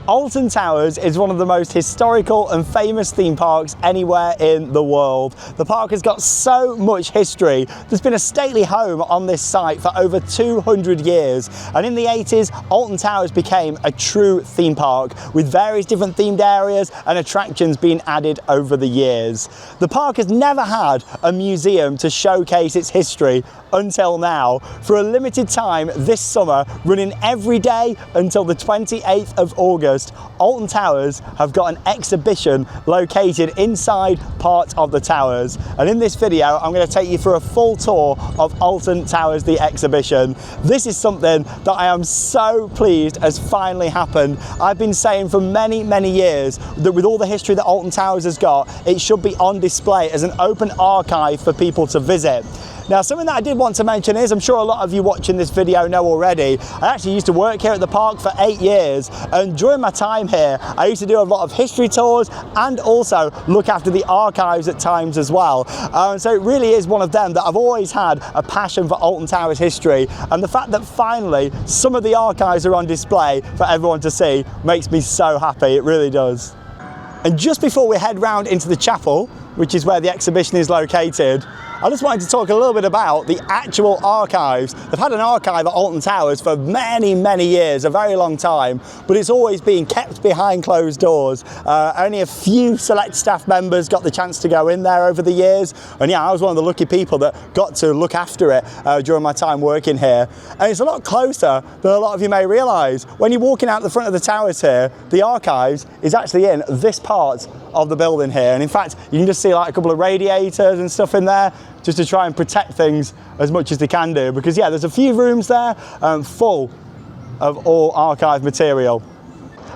Alton Towers is one of the most historical and famous theme parks anywhere in the world. The park has got so much history. There's been a stately home on this site for over 200 years, and in the 80s Alton Towers became a true theme park with various different themed areas and attractions being added over the years. The park has never had a museum to showcase its history until now. For a limited time this summer, running every day until the 28th of August, Alton Towers have got an exhibition located inside part of the towers. And in this video, I'm going to take you through a full tour of Alton Towers, the exhibition. This is something that I am so pleased has finally happened. I've been saying for many, many years that with all the history that Alton Towers has got, it should be on display as an open archive for people to visit. Now, something that I did want to mention is, I'm sure a lot of you watching this video know already, I actually used to work here at the park for 8 years, and during my time here, I used to do a lot of history tours and also look after the archives at times as well. So it really is one of them that I've always had a passion for Alton Towers history, and the fact that finally some of the archives are on display for everyone to see makes me so happy, it really does. And just before we head round into the chapel, which is where the exhibition is located, I just wanted to talk a little bit about the actual archives. They've had an archive at Alton Towers for many, many years, a very long time, but it's always been kept behind closed doors. Only a few select staff members got the chance to go in there over the years, and yeah, I was one of the lucky people that got to look after it during my time working here. And it's a lot closer than a lot of you may realise. When you're walking out the front of the towers here, the archives is actually in this part of the building here, and in fact you can just see like a couple of radiators and stuff in there just to try and protect things as much as they can do, because yeah, there's a few rooms there full of all archive material.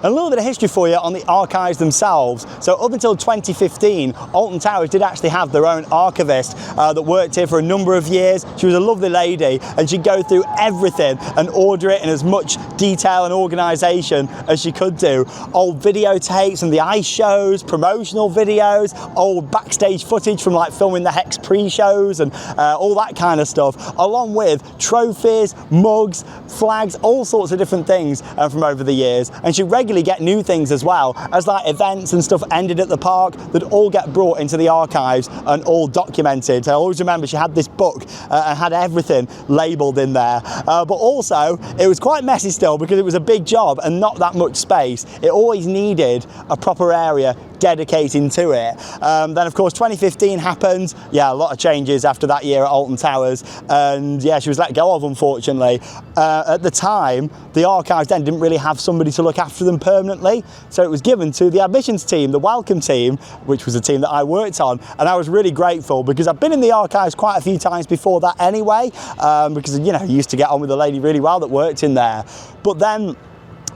A little bit of history for you on the archives themselves. So up until 2015, Alton Towers did actually have their own archivist that worked here for a number of years. She was a lovely lady, and she'd go through everything and order it in as much detail and organisation as she could do. Old videotapes and the ice shows, promotional videos, old backstage footage from like filming the Hex pre-shows and all that kind of stuff, along with trophies, mugs, flags, all sorts of different things from over the years. And she regularly get new things as well, as like events and stuff ended at the park that all get brought into the archives and all documented. So I always remember she had this book and had everything labelled in there, but also it was quite messy still because it was a big job and not that much space. It always needed a proper area dedicating to it. Then of course 2015 happened. Yeah, a lot of changes after that year at Alton Towers, and yeah, she was let go of, unfortunately. At the time, the archives then didn't really have somebody to look after them permanently, so it was given to the admissions team, the welcome team, which was a team that I worked on, and I was really grateful because I've been in the archives quite a few times before that anyway, because you know, I used to get on with the lady really well that worked in there. But then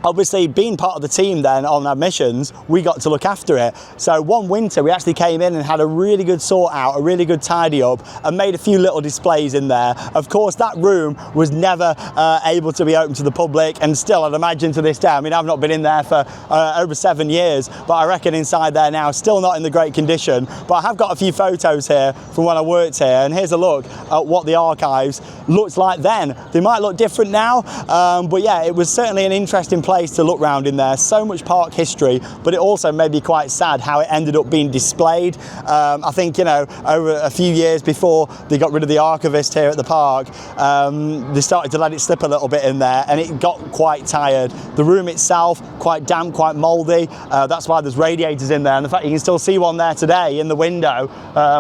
obviously, being part of the team then on admissions, we got to look after it. So one winter we actually came in and had a really good sort out, a really good tidy up, and made a few little displays in there. Of course, that room was never able to be open to the public, and still I'd imagine to this day, I mean, I've not been in there for over 7 years, but I reckon inside there now, still not in the great condition. But I have got a few photos here from when I worked here, and here's a look at what the archives looked like then. They might look different now, but yeah, it was certainly an interesting place to look round in there. So much park history, but it also made me quite sad how it ended up being displayed. I think, you know, over a few years before they got rid of the archivist here at the park, they started to let it slip a little bit in there, and it got quite tired. The room itself, quite damp, quite mouldy. That's why there's radiators in there, and the fact you can still see one there today in the window.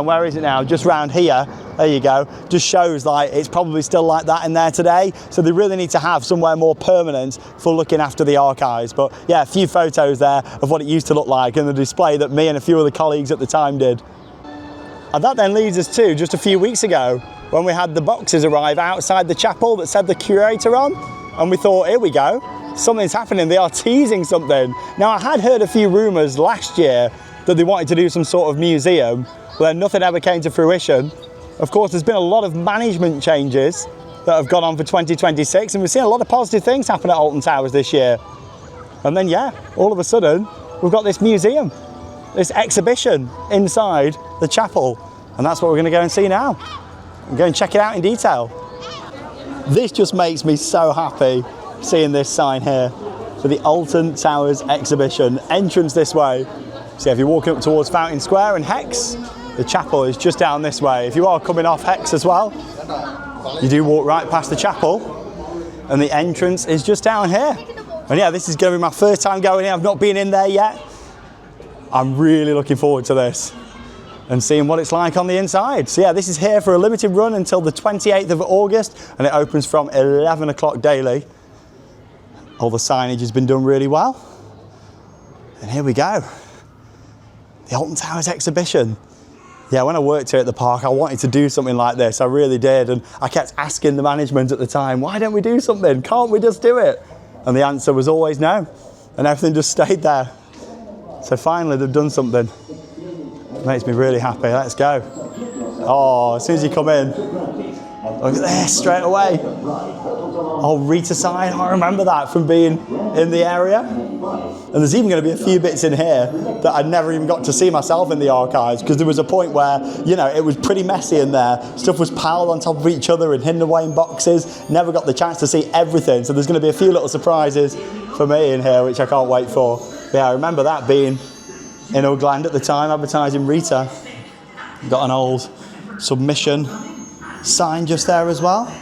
Where is it now? Just round here. There you go. Just shows like it's probably still like that in there today. So they really need to have somewhere more permanent for looking after the archives. But yeah, a few photos there of what it used to look like and the display that me and a few other colleagues at the time did. And that then leads us to just a few weeks ago when we had the boxes arrive outside the chapel that said the curator on, and we thought, here we go, something's happening, they are teasing something. Now, I had heard a few rumours last year that they wanted to do some sort of museum, but then nothing ever came to fruition. Of course, there's been a lot of management changes that have gone on for 2026, and we've seen a lot of positive things happen at Alton Towers this year. And then yeah, all of a sudden, we've got this museum, this exhibition inside the chapel, and that's what we're going to go and see now. And go and check it out in detail. This just makes me so happy seeing this sign here. for the Alton Towers exhibition. Entrance this way. So if you're walking up towards Fountain Square and Hex, the chapel is just down this way. If you are coming off Hex as well, you do walk right past the chapel, and the entrance is just down here. And yeah, this is going to be my first time going in. I've not been in there yet. I'm really looking forward to this and seeing what it's like on the inside. So yeah, this is here for a limited run until the 28th of August, and it opens from 11 o'clock daily. All the signage has been done really well. And here we go. The Alton Towers exhibition. Yeah, when I worked here at the park, I wanted to do something like this. I really did. And I kept asking the management at the time, why don't we do something? Can't we just do it? And the answer was always no. And everything just stayed there. So finally, they've done something. It makes me really happy. Let's go. Oh, as soon as you come in, look at this straight away. Oh, Rita sign. I remember that from being in the area. And there's even going to be a few bits in here that I never even got to see myself in the archives, because there was a point where, you know, it was pretty messy in there. Stuff was piled on top of each other and hidden away in boxes. Never got the chance to see everything. So there's going to be a few little surprises for me in here, which I can't wait for. But yeah, I remember that being in Ugland at the time, advertising Rita. Got an old submission sign just there as well.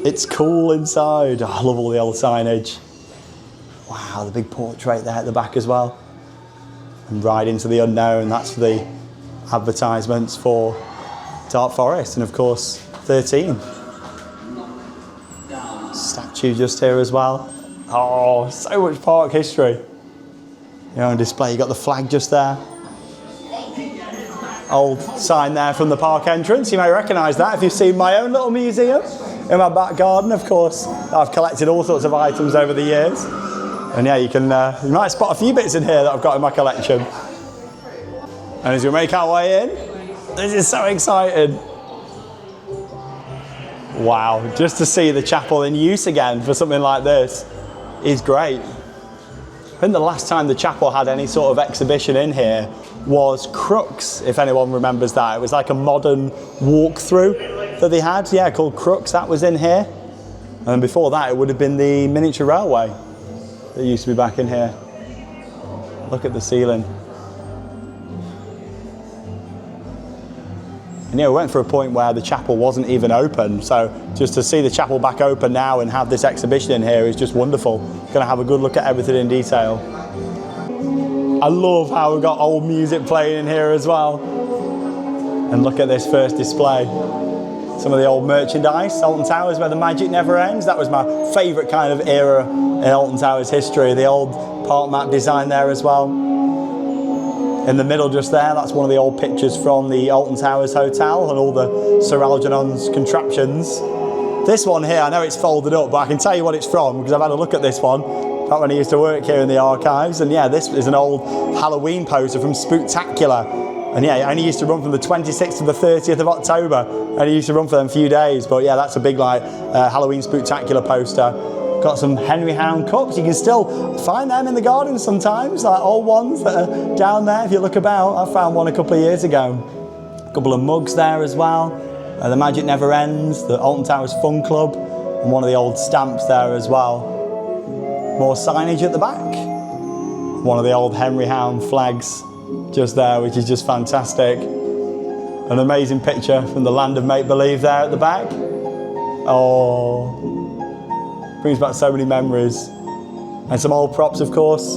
It's cool inside. Oh, I love all the old signage. Wow, the big portrait there at the back as well. And Ride into the Unknown, that's for the advertisements for Dark Forest, and of course 13. Statue just here as well. Oh, so much park history. You know, on display, you got the flag just there. Old sign there from the park entrance. You may recognise that if you've seen my own little museum in my back garden. Of course, I've collected all sorts of items over the years. And yeah, you might spot a few bits in here that I've got in my collection. And as we make our way in, this is so exciting. Wow, just to see the chapel in use again for something like this is great. I think the last time the chapel had any sort of exhibition in here was Crux, if anyone remembers that. It was like a modern walkthrough that they had, yeah, called Crux. That was in here. And before that, it would have been the miniature railway that used to be back in here. Look at the ceiling. And yeah, we went for a point where the chapel wasn't even open, so just to see the chapel back open now and have this exhibition in here is just wonderful. Going to have a good look at everything in detail. I love how we've got old music playing in here as well. And look at this first display. Some of the old merchandise, Alton Towers where the magic never ends. That was my favourite kind of era in Alton Towers history. The old park map design there as well. In the middle just there, that's one of the old pictures from the Alton Towers Hotel and all the Sir Algernon's contraptions. This one here, I know it's folded up, but I can tell you what it's from because I've had a look at this one back when I used to work here in the archives. And yeah, this is an old Halloween poster from Spooktacular. And yeah, it only used to run from the 26th to the 30th of October. And it used to run for them a few days. But yeah, that's a big like Halloween Spooktacular poster. Got some Henry Hound cups. You can still find them in the garden sometimes, like old ones that are down there if you look about. I found one a couple of years ago. A couple of mugs there as well. The Magic Never Ends, the Alton Towers Fun Club, and one of the old stamps there as well. More signage at the back. One of the old Henry Hound flags just there, which is just fantastic. An amazing picture from the Land of Make Believe there at the back. Oh. Brings back so many memories. And some old props, of course,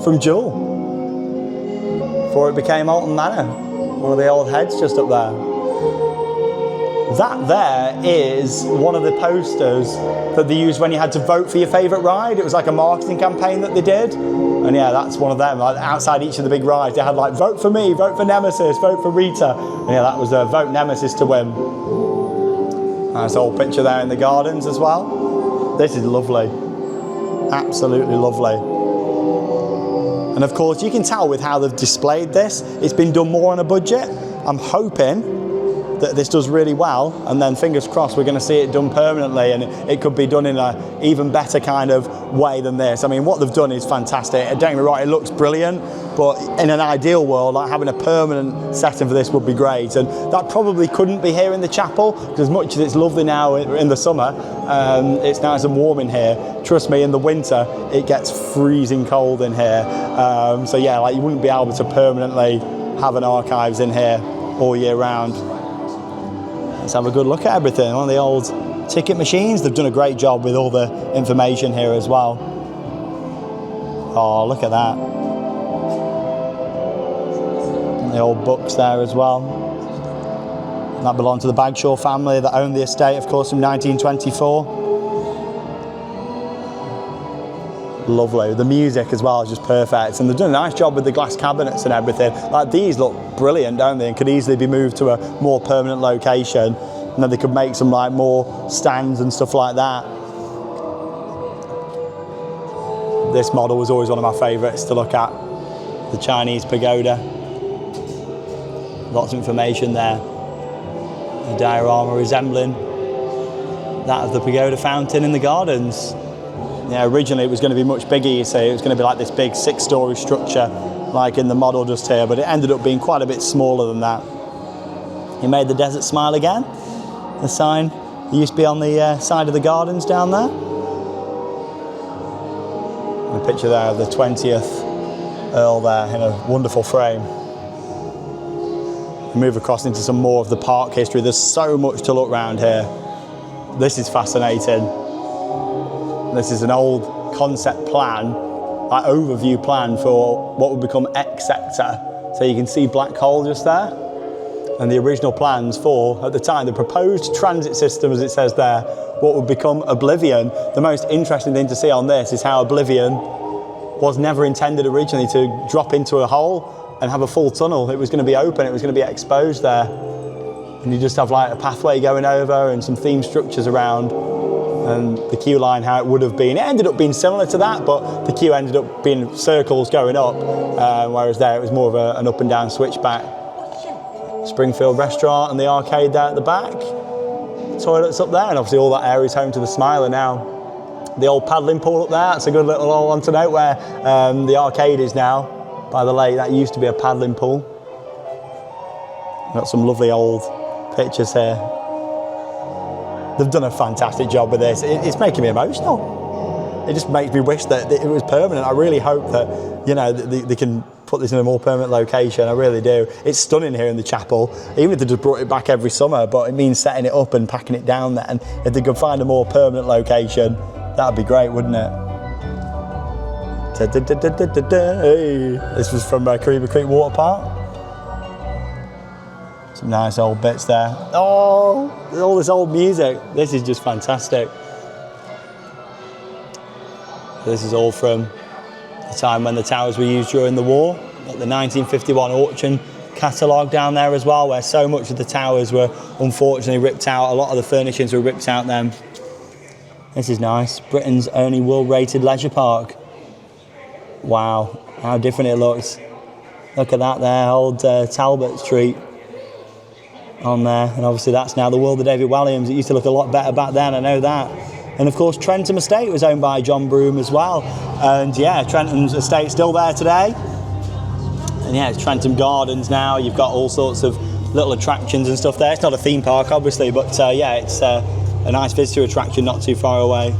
from Jewel. Before it became Alton Manor. One of the old heads just up there. That there is one of the posters that they used when you had to vote for your favourite ride. It was like a marketing campaign that they did. And yeah, that's one of them. Like outside each of the big rides, they had like, vote for me, vote for Nemesis, vote for Rita. And yeah, that was vote Nemesis to win. Nice old picture there in the gardens as well. This is lovely, absolutely lovely. And of course you can tell with how they've displayed this, it's been done more on a budget. I'm hoping that this does really well, and then fingers crossed we're going to see it done permanently, and it could be done in an even better kind of way than this. I mean, what they've done is fantastic. Don't get me wrong, it looks brilliant, but in an ideal world, like having a permanent setting for this would be great. And that probably couldn't be here in the chapel, because as much as it's lovely now in the summer, it's nice and warm in here. Trust me, in the winter, it gets freezing cold in here. So yeah, like you wouldn't be able to permanently have an archives in here all year round. Let's have a good look at everything. One of the old ticket machines. They've done a great job with all the information here as well. Oh, look at that. And the old books there as well. And that belonged to the Bagshaw family that owned the estate, of course, from 1924. Lovely. The music as well is just perfect, and they've done a nice job with the glass cabinets and everything. Like, these look brilliant, don't they, and could easily be moved to a more permanent location, and then they could make some like more stands and stuff like that. This model was always one of my favourites to look at, the Chinese pagoda. Lots of information there. A diorama resembling that of the pagoda fountain in the gardens. Yeah, originally it was going to be much bigger, you see. It was going to be like this big 6-storey structure, like in the model just here, but it ended up being quite a bit smaller than that. He made the desert smile again. The sign that used to be on the side of the gardens down there. And a picture there of the 20th Earl there in a wonderful frame. We move across into some more of the park history. There's so much to look around here. This is fascinating. This is an old concept plan, like overview plan for what would become X sector. So you can see Black Hole just there. And the original plans for, at the time, the proposed transit system, as it says there, what would become Oblivion. The most interesting thing to see on this is how Oblivion was never intended originally to drop into a hole and have a full tunnel. It was going to be open, it was going to be exposed there. And you just have like a pathway going over and some theme structures around. And the queue line, how it would have been. It ended up being similar to that, but the queue ended up being circles going up, whereas there it was more of an up and down switchback. Springfield restaurant and the arcade there at the back. Toilets up there, and obviously all that area is home to the Smiler now. The old paddling pool up there, that's a good little old one to note, where the arcade is now by the lake. That used to be a paddling pool. Got some lovely old pictures here. They've done a fantastic job with this. It's making me emotional. It just makes me wish that it was permanent. I really hope that, you know, they can put this in a more permanent location. I really do. It's stunning here in the chapel, even if they just brought it back every summer, but it means setting it up and packing it down there. And if they could find a more permanent location, that'd be great, wouldn't it? This was from Caribou Creek Water Park. Some nice old bits there. Oh, all this old music. This is just fantastic. This is all from the time when the towers were used during the war. Got the 1951 auction catalogue down there as well, where so much of the towers were unfortunately ripped out. A lot of the furnishings were ripped out then. This is nice. Britain's only world-rated leisure park. Wow, how different it looks. Look at that there, old Talbot Street on there. And obviously that's now the World of David Walliams. It used to look a lot better back then, I know that. And of course Trentham Estate was owned by John Broome as well. And yeah, Trentham's Estate's still there today. And yeah, it's Trentham Gardens now. You've got all sorts of little attractions and stuff there. It's not a theme park obviously, but yeah, it's a nice visitor attraction not too far away.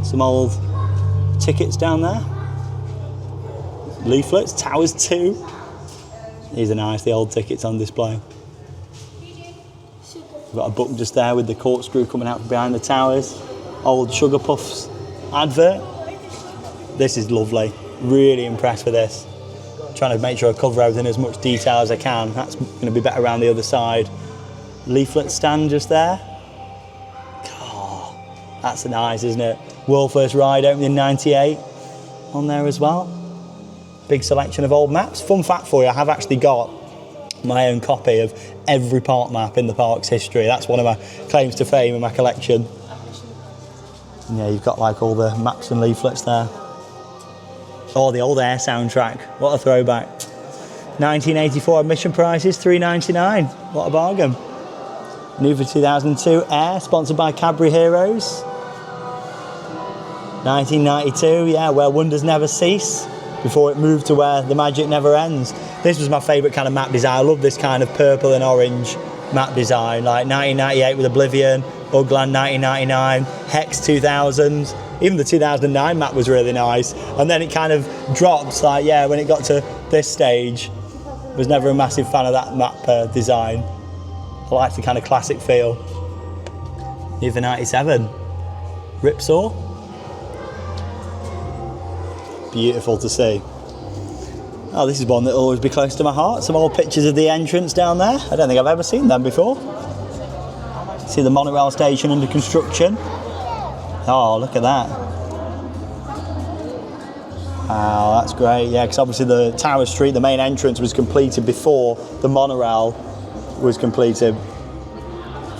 Some old tickets down there. Leaflets, Towers 2. These are nice, the old tickets on display. We've got a book just there with the corkscrew coming out from behind the towers. Old Sugar Puffs advert. This is lovely. Really impressed with this. Trying to make sure I cover everything as much detail as I can. That's going to be better around the other side. Leaflet stand just there. Oh, that's nice, isn't it? World first ride opened in '98 on there as well. Big selection of old maps. Fun fact for you, I have actually got my own copy of every park map in the park's history. That's one of my claims to fame in my collection. And yeah, you've got like all the maps and leaflets there. Oh, the old Air soundtrack. What a throwback. 1984 admission prices, $3.99. What a bargain. New for 2002, Air, sponsored by Cadbury Heroes. 1992, yeah, Where Wonders Never Cease, before it moved to Where the Magic Never Ends. This was my favourite kind of map design. I love this kind of purple and orange map design, like 1998 with Oblivion, Ugland 1999, Hex 2000. Even the 2009 map was really nice. And then it kind of drops, like, yeah, when it got to this stage, I was never a massive fan of that map design. I liked the kind of classic feel. Even 97, Ripsaw. Beautiful to see. Oh, this is one that will always be close to my heart. Some old pictures of the entrance down there. I don't think I've ever seen them before. See the monorail station under construction. Oh, look at that. Wow, that's great. Yeah, because obviously the Tower Street, the main entrance, was completed before the monorail was completed.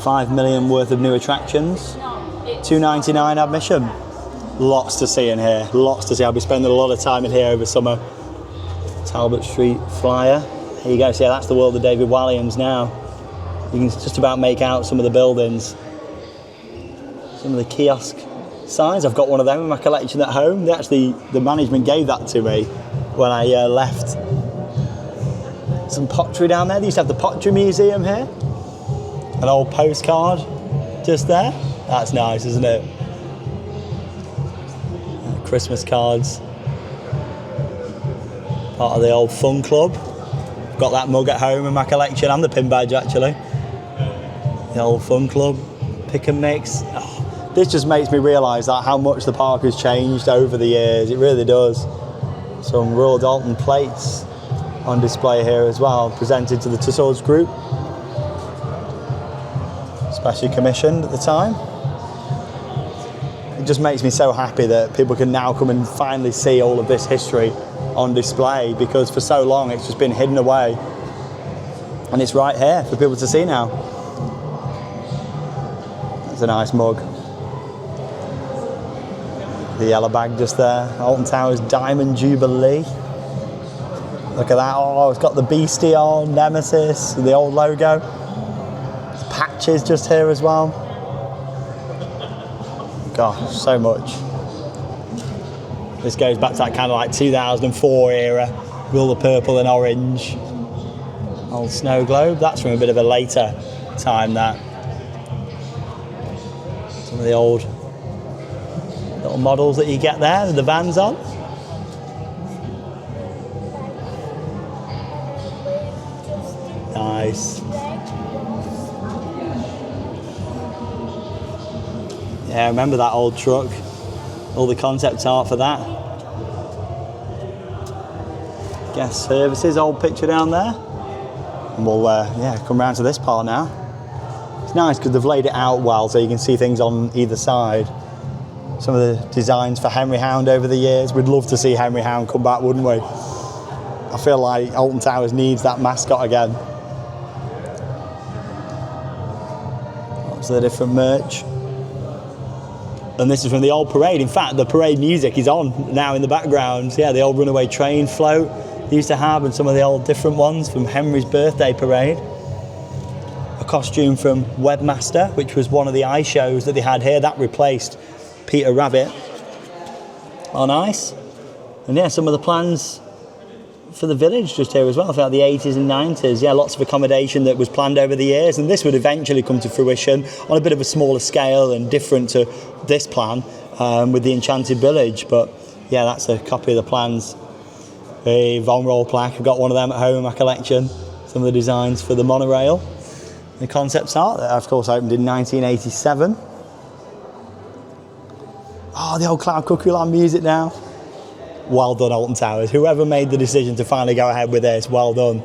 5 million worth of new attractions. $2.99 admission. Lots to see in here. Lots to see. I'll be spending a lot of time in here over summer. Talbot Street Flyer. Here you go. See, that's the world of David Walliams now. You can just about make out some of the buildings. Some of the kiosk signs. I've got one of them in my collection at home. The management gave that to me when I left. Some pottery down there. They used to have the pottery museum here. An old postcard just there. That's nice, isn't it? Christmas cards. Part of the old fun club. Got that mug at home in my collection and the pin badge actually. The old fun club. Pick and mix. Oh, this just makes me realise that how much the park has changed over the years. It really does. Some Royal Alton plates on display here as well, presented to the Tussauds Group. Specially commissioned at the time. It just makes me so happy that people can now come and finally see all of this history on display, because for so long it's just been hidden away. And it's right here for people to see now. That's a nice mug. The yellow bag just there. Alton Towers Diamond Jubilee. Look at that. Oh, it's got the Beastie on, Nemesis, the old logo. The patches just here as well. Gosh, so much. This goes back to that kind of like 2004 era, with all the purple and orange. Old snow globe. That's from a bit of a later time, that. Some of the old little models that you get there with the vans on. Nice. Yeah, I remember that old truck. All the concept art for that. Guest services, old picture down there. And we'll come round to this part now. It's nice because they've laid it out well so you can see things on either side. Some of the designs for Henry Hound over the years. We'd love to see Henry Hound come back, wouldn't we? I feel like Alton Towers needs that mascot again. Lots of the different merch. And this is from the old parade. In fact, the parade music is on now in the background. Yeah, the old runaway train float they used to have, and some of the old different ones from Henry's birthday parade. A costume from Webmaster, which was one of the ice shows that they had here. That replaced Peter Rabbit on ice. And yeah, some of the plans for the village just here as well, throughout the 80s and 90s. Yeah, lots of accommodation that was planned over the years, and this would eventually come to fruition on a bit of a smaller scale and different to this plan with the Enchanted Village. But yeah, that's a copy of the plans. A Von Roll plaque, I've got one of them at home in my collection. Some of the designs for the monorail. The concept art that of course opened in 1987. Oh, the old Cloud Cuckoo Land music now. Well done, Alton Towers. Whoever made the decision to finally go ahead with this, well done.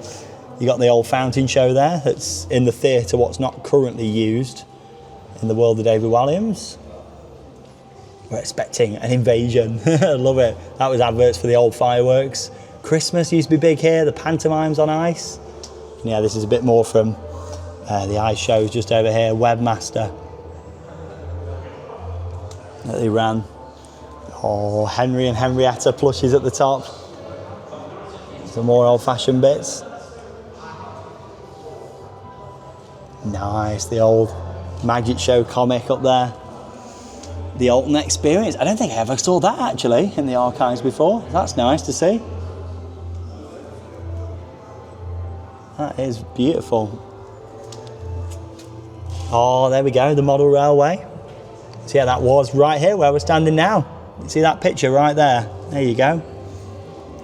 You got the old fountain show there that's in the theatre, what's not currently used in the world of David Walliams. We're expecting an invasion. I love it. That was adverts for the old fireworks. Christmas used to be big here, the pantomimes on ice. And yeah, this is a bit more from the ice shows just over here, Webmaster that they ran. Oh, Henry and Henrietta plushies at the top. Some more old-fashioned bits. Nice, the old Magic Show comic up there. The Alton Experience. I don't think I ever saw that actually in the archives before. That's nice to see. That is beautiful. Oh, there we go, the model railway. So yeah, that was right here where we're standing now. You see that picture right there? There you go.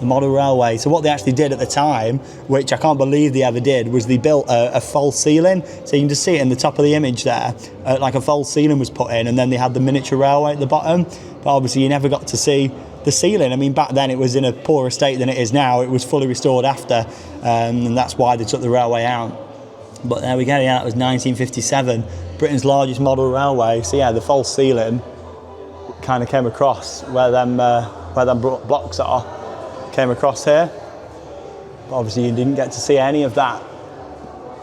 The model railway. So what they actually did at the time, which I can't believe they ever did, was they built a false ceiling. So you can just see it in the top of the image there, like a false ceiling was put in, and then they had the miniature railway at the bottom. But obviously you never got to see the ceiling. I mean, back then it was in a poorer state than it is now. It was fully restored after, and that's why they took the railway out. But there we go, yeah, that was 1957, Britain's largest model railway. So yeah, the false ceiling kind of came across where them blocks are, came across here. But obviously you didn't get to see any of that.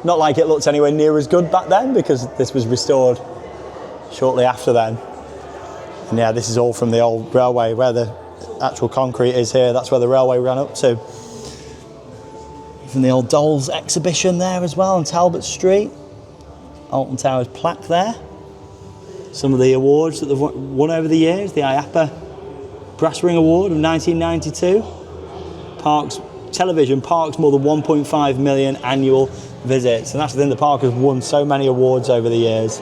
Not like it looked anywhere near as good back then, because this was restored shortly after then. And yeah, this is all from the old railway, where the actual concrete is here. That's where the railway ran up to. From the old dolls exhibition there as well on Talbot Street. Alton Towers plaque there. Some of the awards that they've won over the years. The IAPA Brass Ring Award of 1992. Parks Television parks more than 1.5 million annual visits. And that's the thing, the park has won so many awards over the years.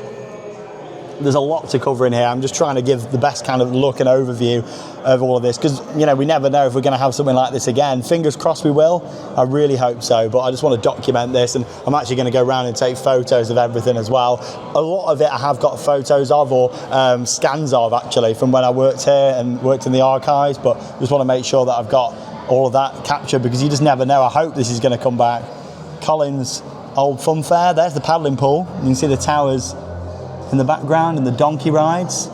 There's a lot to cover in here. I'm just trying to give the best kind of look and overview of all of this, because, you know, we never know if we're going to have something like this again. Fingers crossed we will. I really hope so, but I just want to document this, and I'm actually going to go around and take photos of everything as well. A lot of it I have got photos of, or scans of, actually, from when I worked here and worked in the archives, but just want to make sure that I've got all of that captured, because you just never know. I hope this is going to come back. Collins Old Fun Fair, there's the paddling pool. You can see the towers in the background and the donkey rides.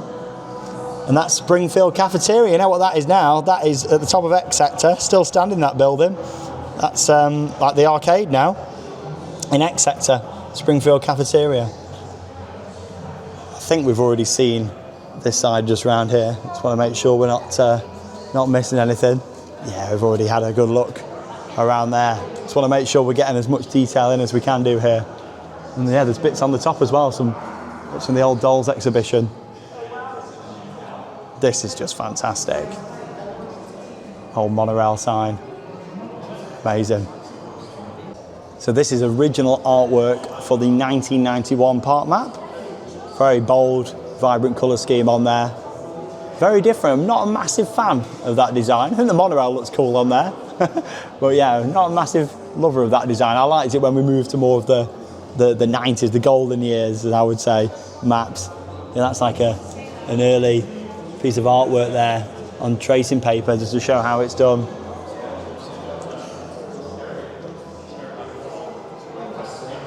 And that's Springfield Cafeteria. You know what that is now? That is at the top of X Sector, still standing, that building. That's like the arcade now in X Sector, Springfield Cafeteria. I think we've already seen this side just round here. Just want to make sure we're not missing anything. Yeah, we've already had a good look around there. Just want to make sure we're getting as much detail in as we can do here. And yeah, there's bits on the top as well, some bits from the old dolls exhibition. This is just fantastic. Old monorail sign. Amazing. So this is original artwork for the 1991 park map. Very bold, vibrant colour scheme on there. Very different. I'm not a massive fan of that design. I think the monorail looks cool on there. But yeah, not a massive lover of that design. I liked it when we moved to more of the 90s, the golden years, as I would say, maps. Yeah, that's like an early piece of artwork there on tracing paper, just to show how it's done.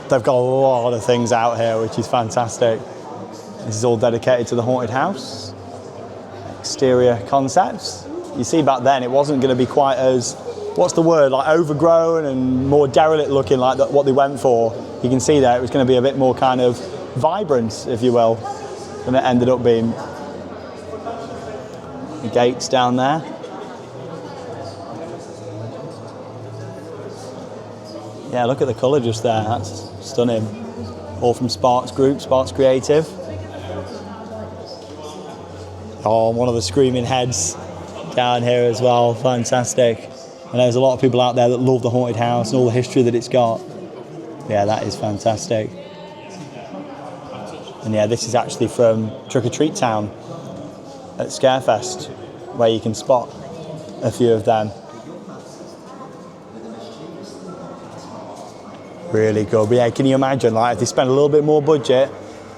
They've got a lot of things out here, which is fantastic. This is all dedicated to the haunted house. Exterior concepts. You see, back then it wasn't going to be quite as, what's the word, like overgrown and more derelict looking, like what they went for. You can see there it was going to be a bit more kind of vibrant, if you will, than it ended up being. The gates down there. Yeah, look at the colour just there, that's stunning. All from Sparks Group, Sparks Creative. Oh, one of the screaming heads down here as well, fantastic. And there's a lot of people out there that love the haunted house and all the history that it's got. Yeah, that is fantastic. And yeah, this is actually from Trick or Treat Town at Scarefest, where you can spot a few of them. Really good. But yeah, can you imagine, like, if they spend a little bit more budget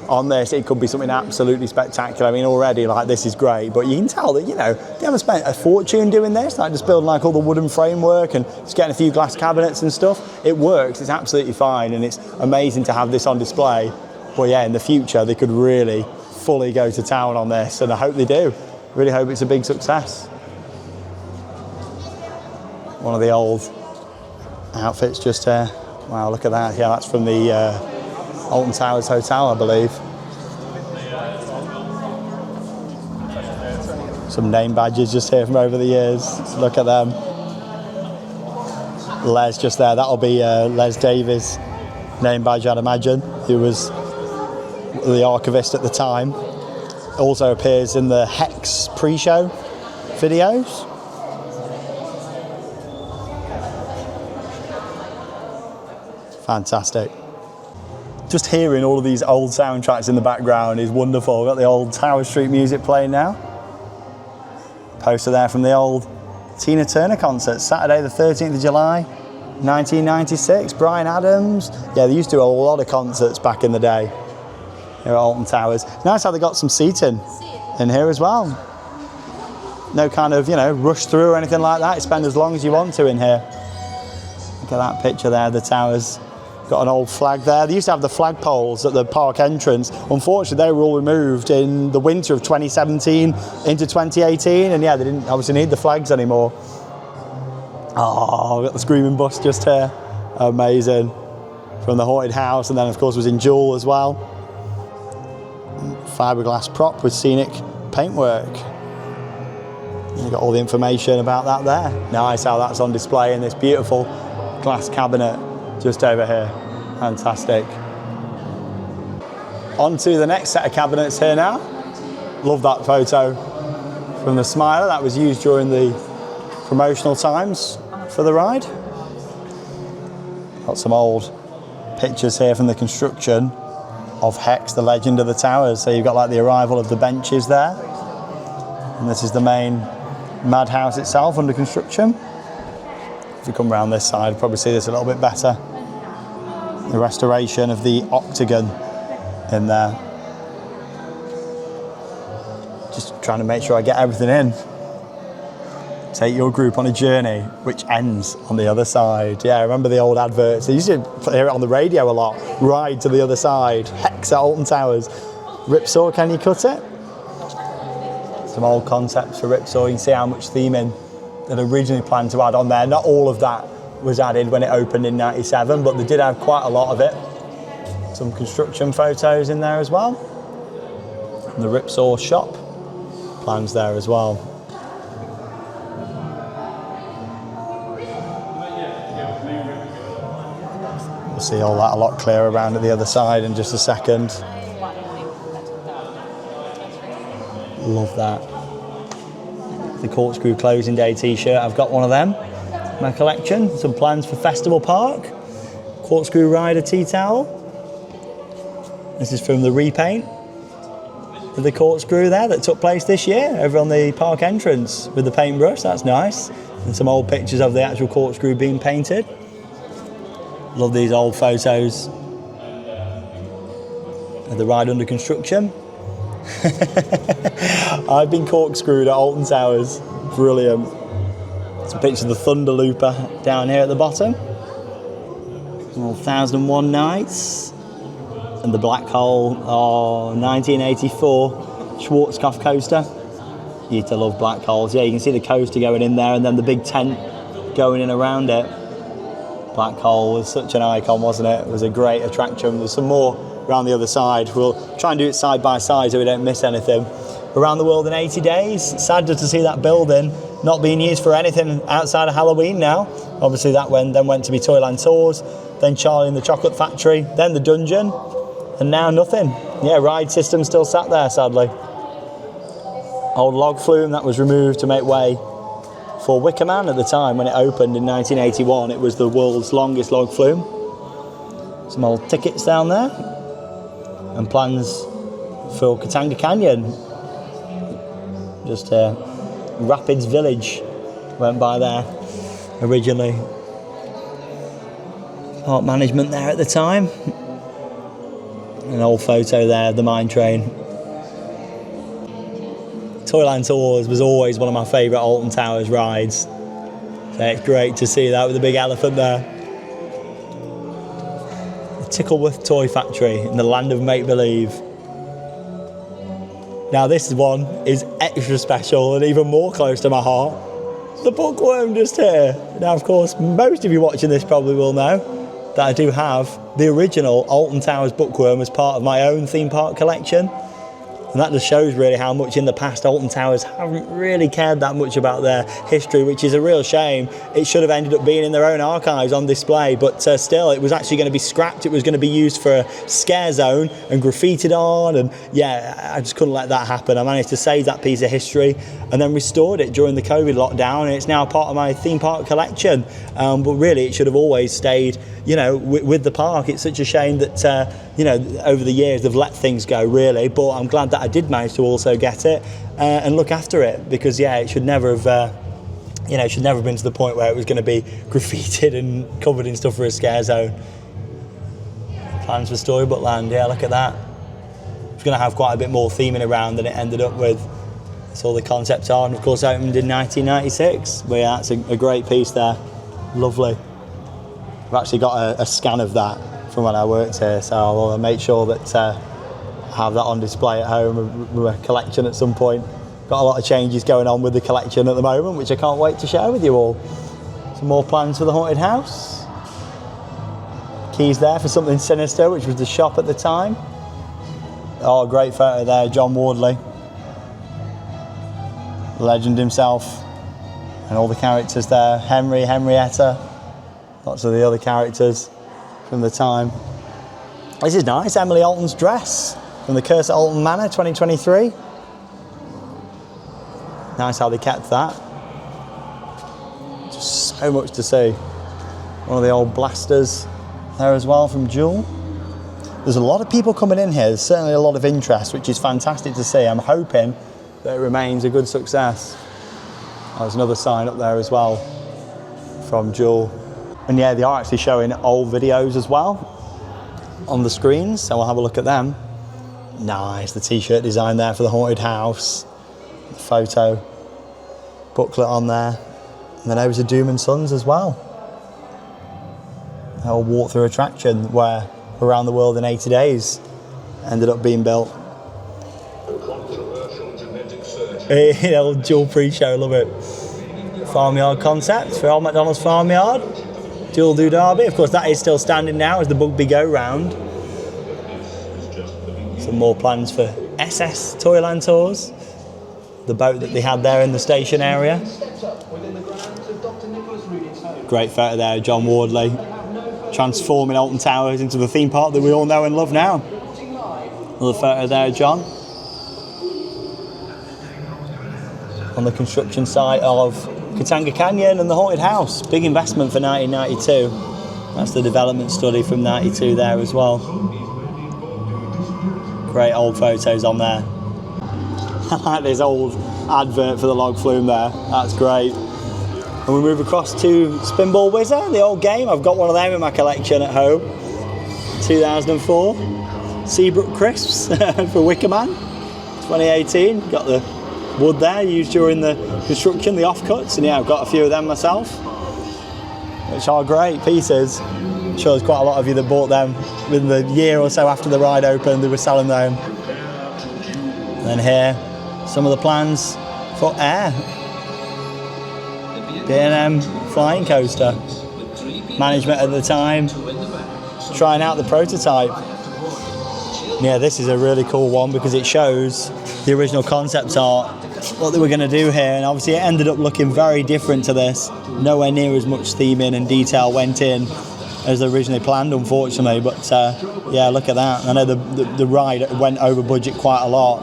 on this, it could be something absolutely spectacular. I mean, already, like, this is great, but you can tell that, you know, they haven't spent a fortune doing this, like just building like all the wooden framework and just getting a few glass cabinets and stuff. It works, it's absolutely fine, and it's amazing to have this on display. But yeah, in the future, they could really fully go to town on this, and I hope they do. Really hope it's a big success. One of the old outfits just here. Wow, look at that. Yeah, that's from the Alton Towers Hotel, I believe. Some name badges just here from over the years. Look at them. Les just there. That'll be Les Davies' name badge, I'd imagine, who was the archivist at the time. Also appears in the Hex pre-show videos. Fantastic. just hearing all of these old soundtracks in the background is wonderful. We've got the old Tower Street music playing now. Poster there from the old Tina Turner concert, Saturday the 13th of July, 1996. Bryan Adams. Yeah, they used to do a lot of concerts back in the day here at Alton Towers. It's nice how they got some seating in here as well. No kind of, rush through or anything like that. You spend as long as you want to in here. Look at that picture there, the towers. Got an old flag there. They used to have the flag poles at the park entrance. Unfortunately, they were all removed in the winter of 2017 into 2018. And yeah, they didn't obviously need the flags anymore. Oh, we've got the Screaming Bus just here. Amazing. From the Haunted House. And then, of course, was in Jewel as well. Fiberglass prop with scenic paintwork. You've got all the information about that there. Nice how that's on display in this beautiful glass cabinet just over here. Fantastic. On to the next set of cabinets here now. Love that photo from the Smiler. That was used during the promotional times for the ride. Got some old pictures here from the construction of Hex, the Legend of the Towers. So you've got like the arrival of the benches there. And this is the main madhouse itself under construction. If you come around this side, probably see this a little bit better. The restoration of the octagon in there. Just trying to make sure I get everything in. Take your group on a journey which ends on the other side. Yeah, I remember the old adverts. They used to hear it on the radio a lot. Ride to the other side. Hex at Alton Towers. Ripsaw, can you cut it? Some old concepts for Ripsaw. You can see how much theming that originally planned to add on there. Not all of that was added when it opened in '97, but they did have quite a lot of it. Some construction photos in there as well. And the Ripsaw shop plans there as well. We'll see all that a lot clearer around at the other side in just a second. Love that. The Corkscrew Closing Day t-shirt, I've got one of them. My collection, some plans for Festival Park. Corkscrew Rider tea towel. This is from the repaint of the corkscrew there that took place this year over on the park entrance with the paintbrush. That's nice. And some old pictures of the actual corkscrew being painted. Love these old photos of the ride under construction. I've been corkscrewed at Alton Towers. Brilliant. Some pictures of the Thunder Looper down here at the bottom. 1001 Nights. And the Black Hole, 1984 Schwarzkopf coaster. You used to love black holes. Yeah, you can see the coaster going in there and then the big tent going in around it. Black Hole was such an icon, wasn't it? It was a great attraction. There's some more around the other side. We'll try and do it side by side so we don't miss anything. Around the World in 80 Days. Sad to see that building not being used for anything outside of Halloween now. Obviously that then went to be Toyland Tours, then Charlie and the Chocolate Factory, then the Dungeon, and now nothing. Yeah, ride system still sat there, sadly. Old log flume that was removed to make way for Wicker Man at the time when it opened in 1981. It was the world's longest log flume. Some old tickets down there. And plans for Katanga Canyon. Just Rapids Village went by there originally. Park management there at the time. An old photo there of the mine train. Toyland Tours was always one of my favourite Alton Towers rides. So it's great to see that with the big elephant there. The Tickleworth Toy Factory in the land of make-believe. Now this one is extra special and even more close to my heart. The bookworm just here. Now of course most of you watching this probably will know that I do have the original Alton Towers bookworm as part of my own theme park collection. And that just shows really how much in the past Alton Towers haven't really cared that much about their history, which is a real shame. It should have ended up being in their own archives on display, but still, it was actually going to be scrapped. It was going to be used for a scare zone and graffitied on, and yeah, I just couldn't let that happen. I managed to save that piece of history and then restored it during the COVID lockdown, and it's now part of my theme park collection. But really, it should have always stayed, you know, with the park. It's such a shame that, you know, over the years they've let things go, really, but I'm glad that I did manage to also get it and look after it, because yeah, it should never have you know, it should never have been to the point where it was going to be graffitied and covered in stuff for a scare zone. Plans for Storybook Land, yeah, look at that. It's going to have quite a bit more theming around than it ended up with. That's all the concept art, and of course opened in 1996. But yeah, that's a great piece there, lovely. I've actually got a scan of that from when I worked here, so I'll make sure that I have that on display at home with a collection at some point. Got a lot of changes going on with the collection at the moment, which I can't wait to share with you all. Some more plans for the haunted house. Keys there for Something Sinister, which was the shop at the time. Oh, great photo there, John Wardley. The legend himself. And all the characters there. Henry, Henrietta. Lots of the other characters from the time. This is nice, Emily Alton's dress from the Curse at Alton Manor 2023. Nice how they kept that. Just so much to see. One of the old blasters there as well from Jewel. There's a lot of people coming in here. There's certainly a lot of interest, which is fantastic to see. I'm hoping that it remains a good success. There's another sign up there as well from Jewel. And yeah, they are actually showing old videos as well on the screens, so we'll have a look at them. Nice, the t-shirt design there for the haunted house. The photo booklet on there. And then over to Doom and Sons as well. A whole walk-through attraction where Around the World in 80 Days ended up being built. Hey, old Jewel pre-show, love it. Farmyard concept for Old MacDonald's Farmyard. Jewel Do Derby, of course that is still standing now as the Bugby go round. Some more plans for SS Toyland Tours. The boat that they had there in the station area. Great photo there, John Wardley. Transforming Alton Towers into the theme park that we all know and love now. Another photo there, John. On the construction site of Katanga Canyon and the haunted house. Big investment for 1992. That's the development study from 92 there as well. Great old photos on there. I like this old advert for the log flume there. That's great. And we move across to Spinball Whizzer, the old game. I've got one of them in my collection at home. 2004. Seabrook Crisps for Wickerman. 2018. Got the wood there used during the construction, the offcuts. And yeah, I've got a few of them myself, which are great pieces. I'm sure there's quite a lot of you that bought them within the year or so after the ride opened. They were selling them. And then here, some of the plans for Air. B&M flying coaster. Management at the time trying out the prototype. Yeah, this is a really cool one because it shows the original concept art, what they were going to do here, and obviously it ended up looking very different to this. Nowhere near as much theming and detail went in as originally planned, unfortunately, but yeah, look at that. I know the ride went over budget quite a lot,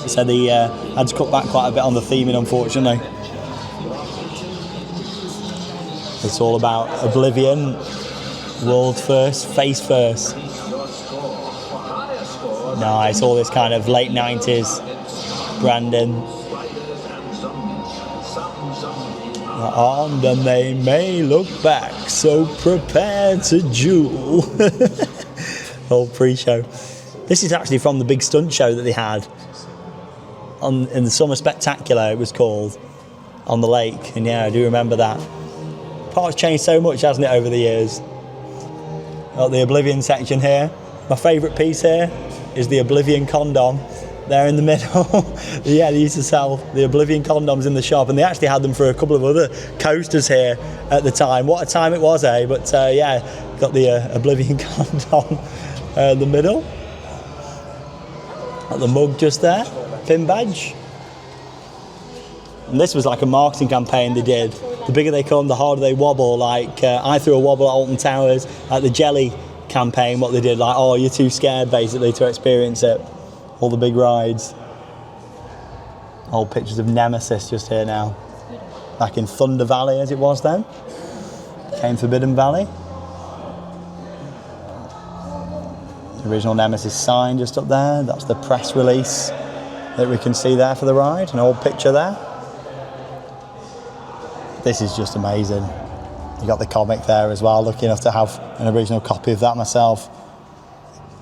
so they had to cut back quite a bit on the theming, unfortunately. It's all about Oblivion, world first, face first. Nice, all this kind of late 90s branding. And then they may look back, so prepare to jewel. Old pre-show. This is actually from the big stunt show that they had in the Summer Spectacular, it was called, on the lake. And yeah, I do remember that. Park's changed so much, hasn't it, over the years? Got the Oblivion section here. My favourite piece here is the Oblivion condom there in the middle. Yeah, they used to sell the Oblivion condoms in the shop, and they actually had them for a couple of other coasters here at the time. What a time it was, eh? But yeah, got the Oblivion condom in the middle. Got the mug just there, pin badge. And this was like a marketing campaign they did. The bigger they come, the harder they wobble. Like I threw a wobble at Alton Towers, like the jelly campaign, what they did, like, oh, you're too scared basically to experience it. All the big rides. Old pictures of Nemesis just here now. Back in Thunder Valley as it was then. Came Forbidden Valley. The original Nemesis sign just up there. That's the press release that we can see there for the ride. An old picture there. This is just amazing. You got the comic there as well. Lucky enough to have an original copy of that myself.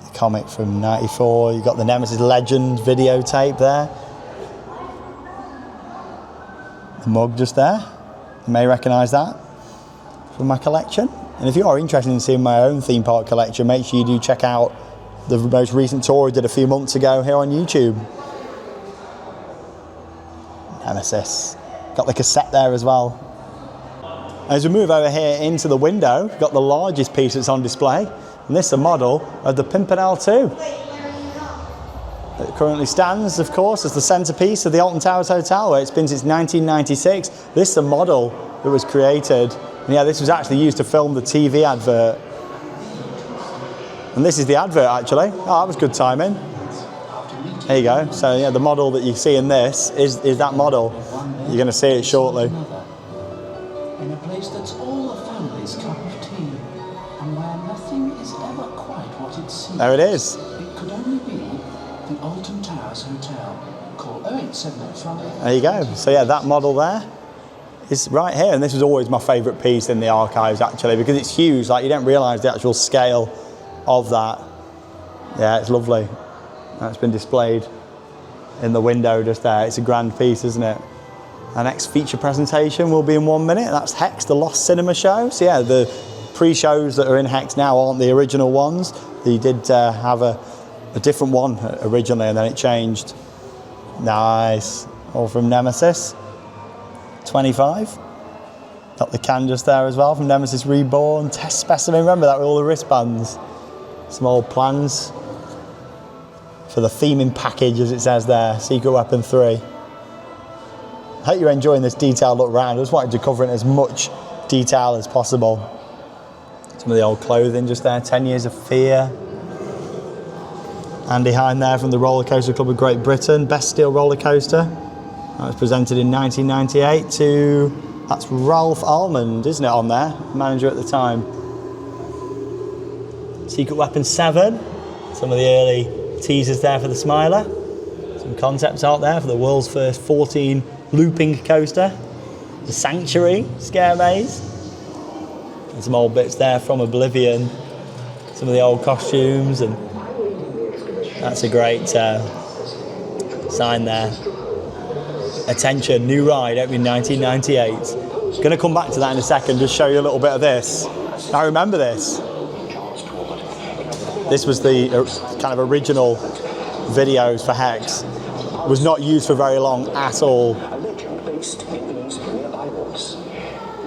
The comic from '94. You got the Nemesis Legend videotape there. The mug just there. You may recognise that from my collection. And if you are interested in seeing my own theme park collection, make sure you do check out the most recent tour I did a few months ago here on YouTube. Nemesis. Got the cassette there as well. As we move over here into the window, we've got the largest piece that's on display. And this is a model of the Pimpernel 2. It currently stands, of course, as the centrepiece of the Alton Towers Hotel, where it's been since 1996. This is a model that was created. And yeah, this was actually used to film the TV advert. And this is the advert, actually. Oh, that was good timing. There you go. So yeah, the model that you see in this is that model. You're going to see it shortly. In a place that's all a family's cup of tea, and where nothing is ever quite what it seems. There it is. It could only be the Alton Towers Hotel. Call 08705. There you go. So yeah, that model there is right here, and this was always my favourite piece in the archives actually, because it's huge. Like, you don't realise the actual scale of that. Yeah, it's lovely. That's been displayed in the window just there. It's a grand piece, isn't it? Our next feature presentation will be in 1 minute. That's Hex, the Lost Cinema Show. So yeah, the pre-shows that are in Hex now aren't the original ones. They did have a different one originally, and then it changed. Nice. All from Nemesis. 25. Got the can just there as well from Nemesis Reborn. Test specimen, remember that with all the wristbands. Some old plans for the theming package, as it says there, Secret Weapon 3. I hope you're enjoying this detailed look round. I just wanted to cover it in as much detail as possible. Some of the old clothing just there, 10 Years of Fear. Andy Hine there from the Roller Coaster Club of Great Britain, Best Steel Roller Coaster. That was presented in 1998 to, that's Ralph Almond, isn't it, on there? Manager at the time. Secret Weapon 7, some of the early teasers there for the Smiler. Some concepts out there for the world's first 14 looping coaster. The Sanctuary Scare Maze. And some old bits there from Oblivion. Some of the old costumes, and that's a great sign there. Attention, new ride, opening 1998. Going to come back to that in a second, just show you a little bit of this. I remember this. This was the kind of original videos for Hex. It was not used for very long at all. A legend based in these nearby woods.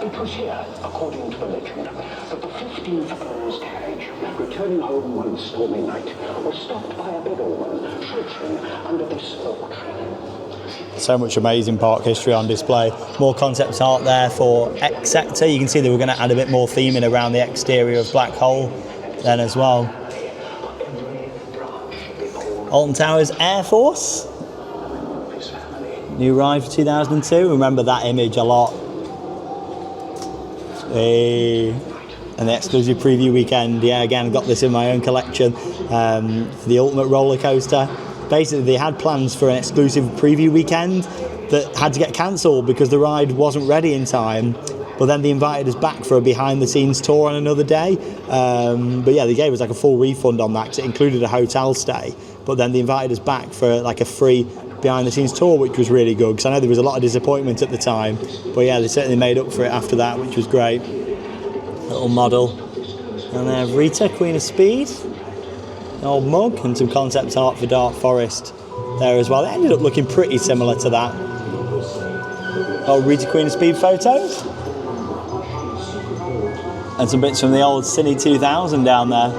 It was here, according to the legend, that the 15th Earl's carriage, returning home one stormy night, was stopped by a beggar woman sheltering under this oak tree. So much amazing park history on display. More concept art there for X Sector. You can see they were going to add a bit more theming around the exterior of Black Hole then as well. Alton Towers Air Force. New ride for 2002. Remember that image a lot. Hey. And the exclusive preview weekend. Yeah, again, got this in my own collection for the Ultimate Roller Coaster. Basically, they had plans for an exclusive preview weekend that had to get cancelled because the ride wasn't ready in time. But then they invited us back for a behind-the-scenes tour on another day. But yeah, they gave us like a full refund on that because it included a hotel stay. But then they invited us back for like a free behind-the-scenes tour, which was really good because I know there was a lot of disappointment at the time. But yeah, they certainly made up for it after that, which was great. Little model. And there, Rita, Queen of Speed. An old mug and some concept art for Dark Forest there as well. It ended up looking pretty similar to that. Old Rita, Queen of Speed photos. And some bits from the old Cine 2000 down there.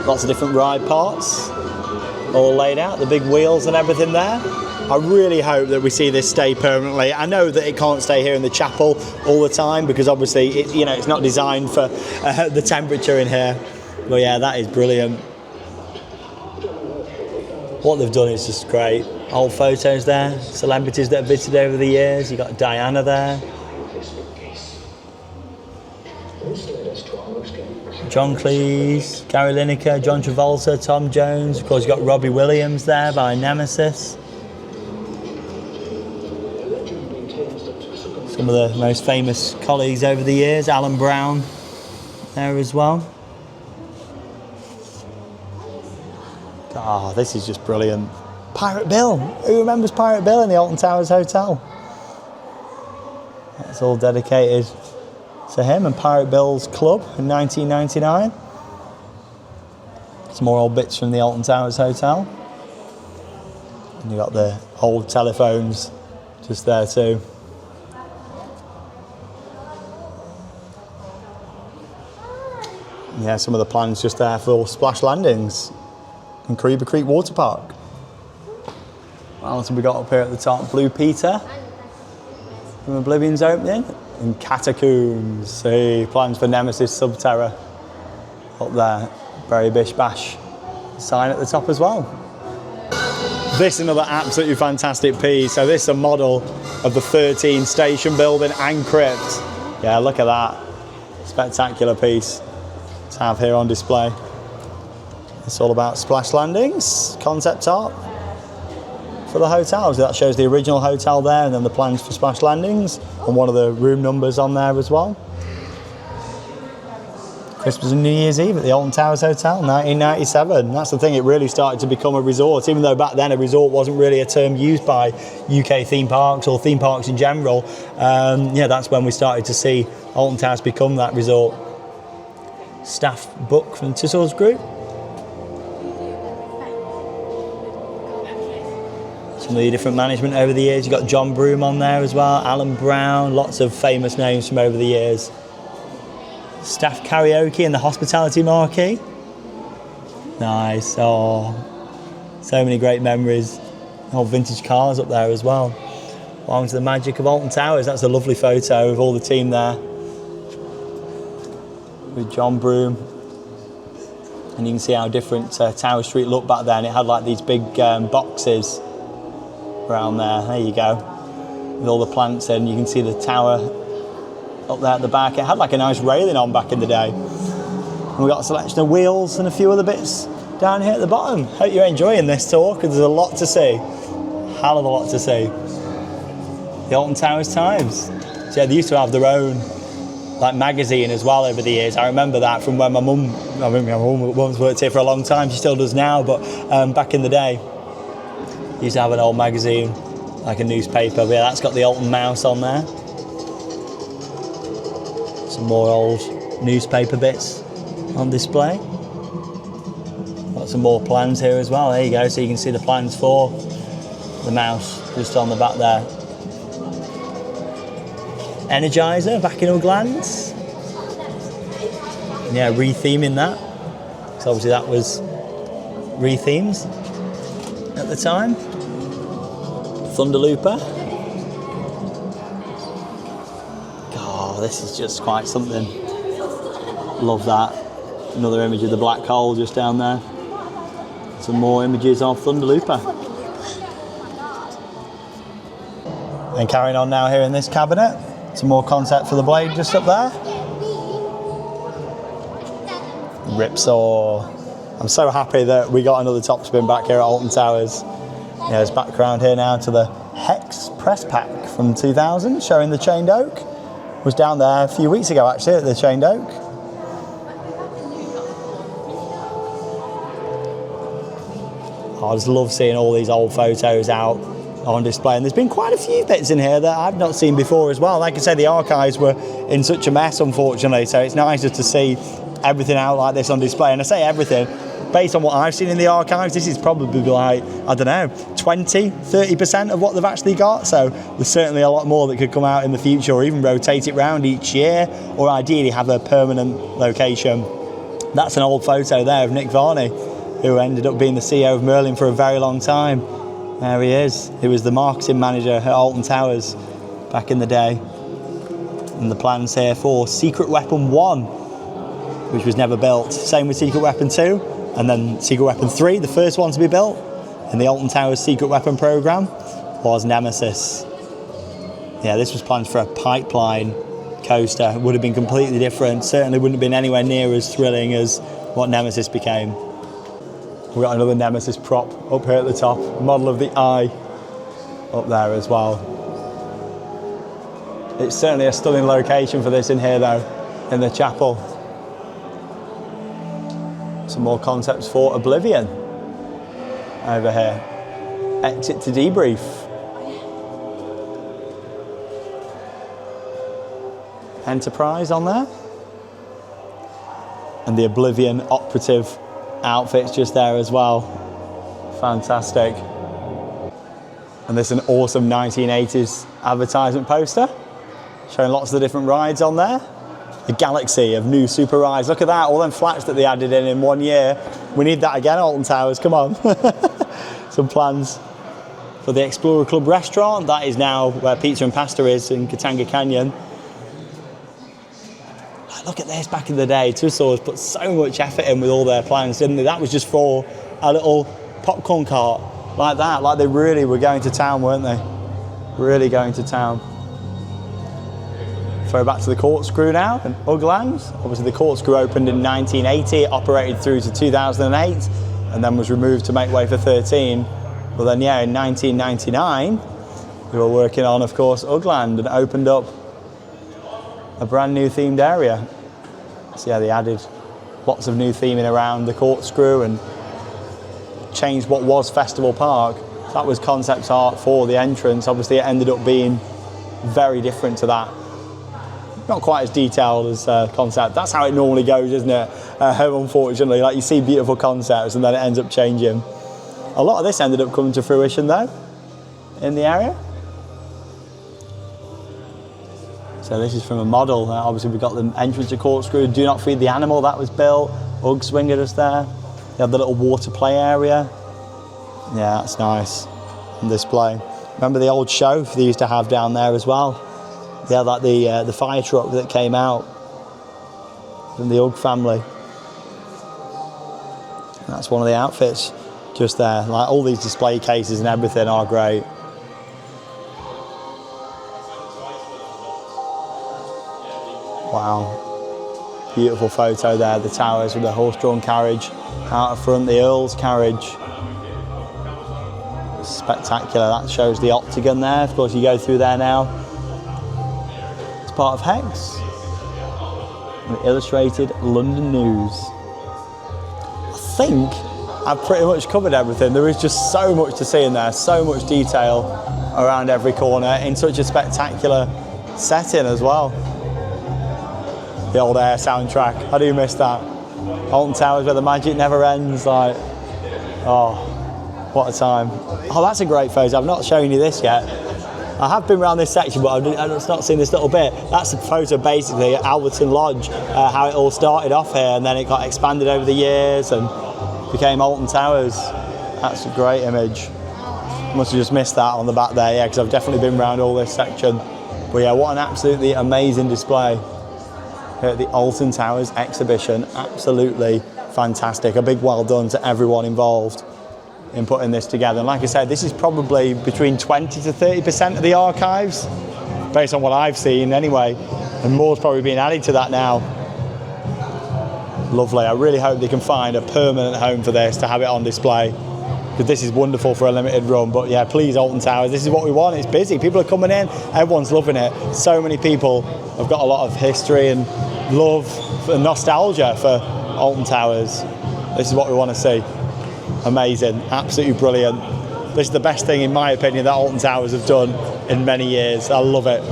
Lots of different ride parts, all laid out, the big wheels and everything there. I really hope that we see this stay permanently. I know that it can't stay here in the chapel all the time because obviously it's not designed for the temperature in here. But yeah, that is brilliant. What they've done is just great. Old photos there, celebrities that have visited over the years. You've got Diana there. John Cleese, Gary Lineker, John Travolta, Tom Jones. Of course, you've got Robbie Williams there by Nemesis. Some of the most famous colleagues over the years. Alan Brown there as well. Oh, this is just brilliant. Pirate Bill. Who remembers Pirate Bill in the Alton Towers Hotel? That's all dedicated to him and Pirate Bill's club in 1999. Some more old bits from the Alton Towers Hotel. And you've got the old telephones just there too. Yeah, some of the plans just there for splash landings in Kariba Creek Water Park. What else have we got up here at the top? Blue Peter from Oblivion's opening. And Catacombs. See, plans for Nemesis Subterra up there. Very bish bash sign at the top as well. This is another absolutely fantastic piece. So this is a model of the 13 station building and crypt. Yeah, look at that. Spectacular piece to have here on display. It's all about splash landings, concept art for the hotels. That shows the original hotel there and then the plans for splash landings and one of the room numbers on there as well. Christmas and New Year's Eve at the Alton Towers Hotel, 1997. That's the thing, it really started to become a resort, even though back then a resort wasn't really a term used by UK theme parks or theme parks in general. Yeah, that's when we started to see Alton Towers become that resort. Staff book from Tussauds Group. Some of the different management over the years. You've got John Broome on there as well, Alan Brown, lots of famous names from over the years. Staff karaoke in the hospitality marquee. Nice. Oh, so many great memories. Old vintage cars up there as well. Belong to the magic of Alton Towers. That's a lovely photo of all the team there with John Broome. And you can see how different Tower Street looked back then. It had like these big boxes around there. There you go. With all the plants in, you can see the tower up there at the back. It had like a nice railing on back in the day. And we've got a selection of wheels and a few other bits down here at the bottom. Hope you're enjoying this tour because there's a lot to see. Hell of a lot to see. The Alton Towers Times. So yeah, they used to have their own like magazine as well over the years. I remember that from when my mum's worked here for a long time. She still does now, but back in the day, used to have an old magazine, like a newspaper. But yeah, that's got the Alton Mouse on there. Some more old newspaper bits on display. Got some more plans here as well. There you go. So you can see the plans for the mouse just on the back there. Energizer back in Uglands. Yeah, retheming that. So obviously that was rethemed at the time. Thunderlooper. Oh, this is just quite something. Love that. Another image of the black hole just down there. Some more images of Thunderlooper. And carrying on now here in this cabinet. Some more concept for the blade just up there. Ripsaw. I'm so happy that we got another top spin back here at Alton Towers. Yeah, there's background here now to the Hex press pack from 2000 showing the chained oak. Was down there a few weeks ago actually at the chained oak. I just love seeing all these old photos out on display, and there's been quite a few bits in here that I've not seen before as well. Like I said, the archives were in such a mess unfortunately, so it's nice just to see everything out like this on display. And I say everything, based on what I've seen in the archives, this is probably like, I don't know, 20-30% of what they've actually got. So there's certainly a lot more that could come out in the future, or even rotate it round each year, or ideally have a permanent location That's an old photo there of Nick Varney, who ended up being the CEO of Merlin for a very long time. There he is. He was the marketing manager at Alton Towers back in the day. And the plans here for Secret Weapon 1, which was never built. Same with Secret Weapon 2, and then Secret Weapon 3, the first one to be built in the Alton Towers Secret Weapon program, was Nemesis. Yeah, this was planned for a pipeline coaster. It would have been completely different. Certainly wouldn't have been anywhere near as thrilling as what Nemesis became. We've got another Nemesis prop up here at the top. Model of the Eye up there as well. It's certainly a stunning location for this in here though, in the chapel. Some more concepts for Oblivion over here. Exit to debrief. Enterprise on there, and the Oblivion operative outfits just there as well. Fantastic. And this is an awesome 1980s advertisement poster showing lots of the different rides on there. A galaxy of new super rides. Look at that, all them flats that they added in 1 year. We need that again, Alton Towers, come on. Some plans for the Explorer Club restaurant. That is now where Pizza and Pasta is in Katanga Canyon. Look at this, back in the day, Tussauds put so much effort in with all their plans, didn't they? That was just for a little popcorn cart like that, like they really were going to town, weren't they? Really going to town. Throw back to the Corkscrew now, and Ugland. Obviously the Corkscrew opened in 1980, operated through to 2008, and then was removed to make way for 13. But then, yeah, in 1999, we were working on, of course, Ugland, and opened up a brand new themed area. So yeah, they added lots of new theming around the Corkscrew and changed what was Festival Park. So that was concept art for the entrance. Obviously it ended up being very different to that. Not quite as detailed as concept. That's how it normally goes, isn't it? Unfortunately, like you see beautiful concepts and then it ends up changing. A lot of this ended up coming to fruition though, in the area. So this is from a model. Obviously we've got the entrance to Corkscrew. Do Not Feed the Animal, that was built. Ugg Swinger just there. They have the little water play area. Yeah, that's nice. On display. Remember the old show they used to have down there as well? They had like the fire truck that came out from the Ugg family. That's one of the outfits just there. Like all these display cases and everything are great. Wow, beautiful photo there, the towers with the horse-drawn carriage out of front, the Earl's carriage. Spectacular, that shows the octagon there. Of course you go through there now. It's part of Hex. And the illustrated London News. I think I've pretty much covered everything. There is just so much to see in there, so much detail around every corner in such a spectacular setting as well. The old Air soundtrack, I do miss that. Alton Towers where the magic never ends, like, oh, what a time. Oh, that's a great photo, I've not shown you this yet. I have been around this section, but I've not seen this little bit. That's a photo basically at Alton Lodge, how it all started off here and then it got expanded over the years and became Alton Towers. That's a great image. Must have just missed that on the back there, yeah, because I've definitely been around all this section. But yeah, what an absolutely amazing display here at the Alton Towers exhibition. Absolutely fantastic. A big well done to everyone involved in putting this together. And like I said, this is probably between 20 to 30% of the archives, based on what I've seen anyway, and more's probably being added to that now. Lovely. I really hope they can find a permanent home for this to have it on display, because this is wonderful for a limited run. But yeah, please, Alton Towers, this is what we want. It's busy, people are coming in, everyone's loving it. So many people have got a lot of history and love and nostalgia for Alton Towers. This is what we want to see. Amazing, absolutely brilliant. This is the best thing, in my opinion, that Alton Towers have done in many years. I love it.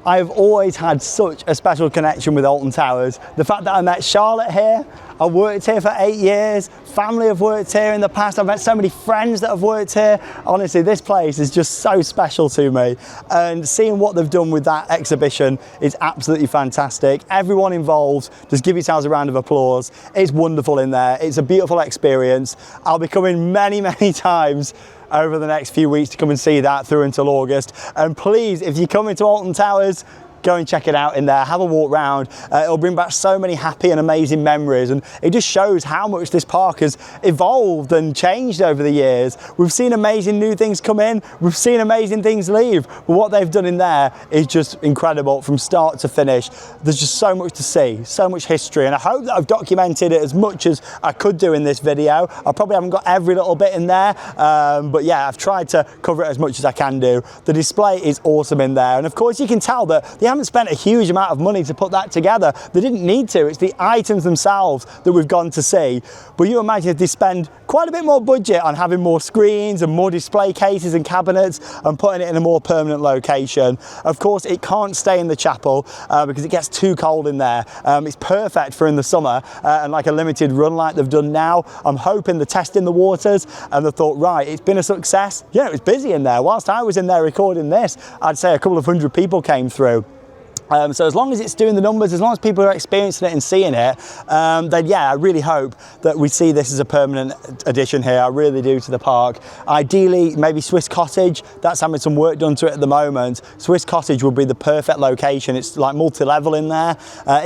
I have always had such a special connection with Alton Towers. The fact that I met Charlotte here, I worked here for 8 years, family have worked here in the past, I've met so many friends that have worked here. Honestly, this place is just so special to me, and seeing what they've done with that exhibition is absolutely fantastic. Everyone involved, just give yourselves a round of applause. It's wonderful in there, it's a beautiful experience. I'll be coming many, many times over the next few weeks to come and see that through until August. And please, if you come into Alton Towers, go and check it out in there, have a walk round. It'll bring back so many happy and amazing memories, and it just shows how much this park has evolved and changed over the years. We've seen amazing new things come in, we've seen amazing things leave, but what they've done in there is just incredible from start to finish. There's just so much to see, so much history, and I hope that I've documented it as much as I could do in this video. I probably haven't got every little bit in there, but yeah, I've tried to cover it as much as I can do. The display is awesome in there, and of course you can tell that they haven't spent a huge amount of money to put that together. They didn't need to. It's the items themselves that we've gone to see. But you imagine if they spend quite a bit more budget on having more screens and more display cases and cabinets and putting it in a more permanent location. Of course, it can't stay in the chapel because it gets too cold in there. It's perfect for in the summer and like a limited run like they've done now. I'm hoping they're testing the waters and they thought, right, it's been a success. Yeah, it was busy in there. Whilst I was in there recording this, I'd say a couple of hundred people came through. So as long as it's doing the numbers, as long as people are experiencing it and seeing it, then yeah, I really hope that we see this as a permanent addition here. I really do, to the park. Ideally, maybe Swiss Cottage. That's having some work done to it at the moment. Swiss Cottage would be the perfect location. It's like multi-level in there.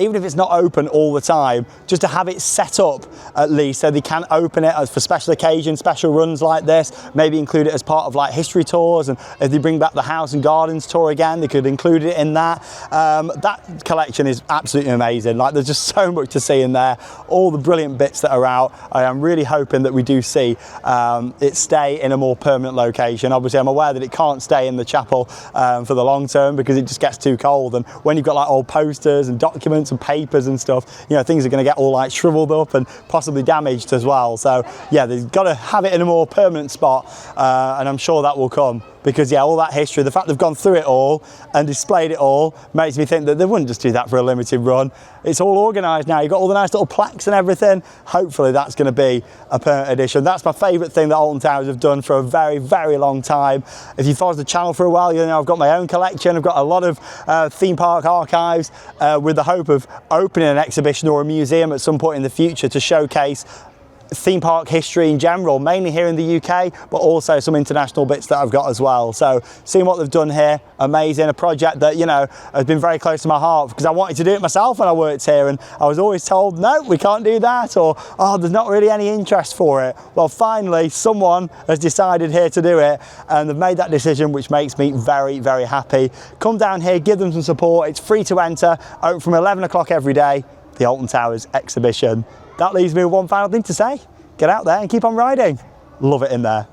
Even if it's not open all the time, just to have it set up at least so they can open it for special occasions, special runs like this. Maybe include it as part of like history tours, and if they bring back the House and Gardens tour again, they could include it in that. That collection is absolutely amazing. Like, there's just so much to see in there, all the brilliant bits that are out. I am really hoping that we do see it stay in a more permanent location. Obviously, I'm aware that it can't stay in the chapel for the long term because it just gets too cold, and when you've got like old posters and documents and papers and stuff, you know, things are going to get all like shriveled up and possibly damaged as well. So yeah, they've got to have it in a more permanent spot, and I'm sure that will come. Because yeah, all that history, the fact they've gone through it all and displayed it all makes me think that they wouldn't just do that for a limited run. It's all organised now. You've got all the nice little plaques and everything. Hopefully that's going to be a permanent addition. That's my favourite thing that Alton Towers have done for a very, very long time. If you followed the channel for a while, you know I've got my own collection. I've got a lot of theme park archives with the hope of opening an exhibition or a museum at some point in the future to showcase theme park history in general, mainly here in the UK, but also some international bits that I've got as well. So seeing what they've done here, amazing. A project that, you know, has been very close to my heart because I wanted to do it myself when I worked here, and I was always told, no, we can't do that, or oh, there's not really any interest for it. Well, finally someone has decided here to do it, and they've made that decision, which makes me very, very happy. Come down here, give them some support. It's free to enter, open from 11 o'clock every day, the Alton Towers exhibition. That leaves me with one final thing to say. Get out there and keep on riding. Love it in there.